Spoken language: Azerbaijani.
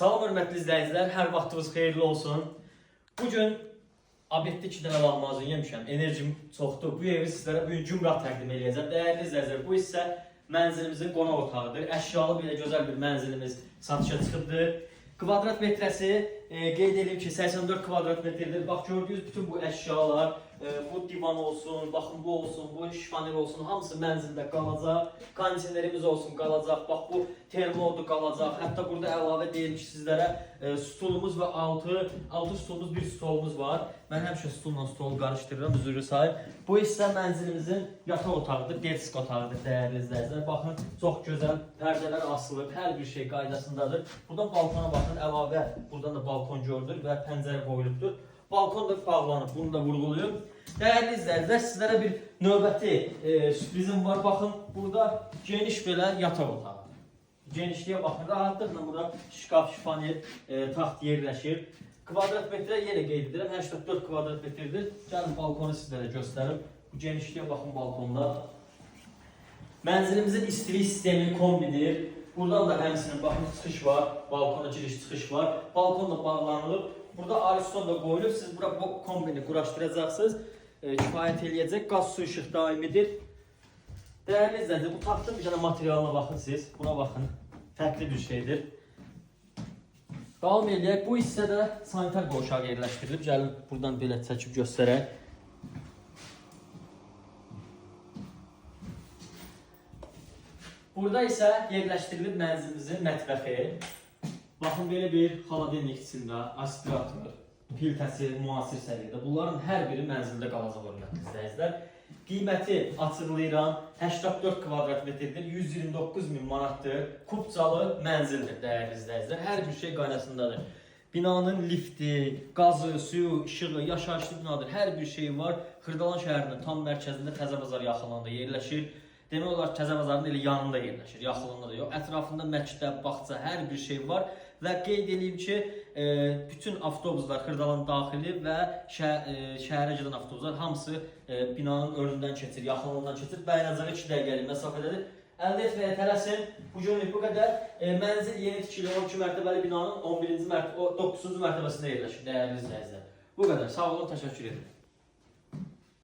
Salam hörmətli izləyicilər, hər vaxtınız xeyirli olsun. Bugün obyekdə 2 dənə lahmacun yemişəm, enerjim çoxdur. Bu evi sizlərə bugün Cümrah təqdim edəcəm. Dəyərli izləyicilər, bu isə mənzilimizin qonaq otağıdır. Əşyalı belə gözəl bir mənzilimiz satışa çıxıbdır. Kvadrat metrəsi qeyd edeyim ki, 84 kvadrat metrdir. Bax, gördüyünüz bütün bu əşyalar, bu divan olsun, baxın bu olsun, bu şifonyer olsun, hamısı mənzildə qalacaq. Kondisionerimiz olsun, qalacaq. Bax, bu termodu qalacaq. Hətta burada əlavə deyim ki, sizlərə stolumuz və 6 stolumuz, bir stolumuz var. Mən həmişə stolla stolu qarışdırıram, üzrü sahib. Bu isə mənzilimizin yataq otağıdır, desk otağıdır, dəyərli izləyicilər. Baxın, çox gözəl pərdələr asılıb, hər bir şey qaydasındadır. Buradan balkona baxın, əlavə buradan da balkon gördür və pəncərə qoyulubdur. Balkon da bağlanıb, bunu da vurğuluyum. Dəyərli izləyicilər, sizlərə bir növbəti sürprizim var. Baxın, burada geniş belə yataq otağı. Genişliyə baxın, rahatlıqla burada şkaf, şifonyer, taxt yerləşir. Kvadrat metrə yenə qeyd edirəm, 84 kvadrat metrdir. Gəlin balkonu sizlərə göstərim. Bu genişliyə baxın balkonda. Mənzilimizin istilik sistemi kombidir. Buradan da həmsinin baxın çıxış var, balkona giriş çıxış var. Balkon da bağlanılıb. Burada ariston da qoyulub. Siz bura bu kombini quraşdıracaqsınız. Kifayət eləyəcək. Qaz, su, işıq daimidir. Dəyərli izləyicilər, bu taxtın bir dənə materialına baxın siz. Buna baxın. Fərqli bir şeydir. Davam eləyək. Bu hissədə sanitar qovşağı yerləşdirilib. Gəlin buradan belə çəkib göstərək. Burada isə yerləşdirilib mənzilimizin mətbəxi. Baxın, belə bir xaladelnik içində, aspirator, filtrəsi müasir səviyyədə. Bunların hər biri mənzildə qalacaq hörmətli izləyicilər. Qiyməti açıqlayıram, 84 kvadrat metrdir, 129.000 manatdır. Kubcalı mənzildir, dəyərli izləyicilər. Hər bir şey qaynasındadır. Binanın lifti, qazı, suyu, işığı, yaşayışlı binadır. Hər bir şey var. Xırdalan şəhərinin tam mərkəzində Təzəbazar yaxınlığında yerləşir. Demək olar Təzəbazarın elə yanında yerləşir, yaxınlığında da yox. Ətrafında məktəb, bağça, hər bir şey var. Və qeyd edeyim ki, bütün avtobuslar, Xırdalan daxili və şəhərə gedən avtobuslar hamısı binanın önündən keçir, yaxınlığından keçir. Bəyənəcəyə 2 dəqiqəlik məsafədədir. Əldə etməyə tələsin. Bugünlük bu qədər. Mənzil yeni tikili 12 mərtəbəli binanın 9-cu mərtəbəsində yerləşir, dəyərli izləyicilər. Bu qədər. Sağ olun, təşəkkür ederim.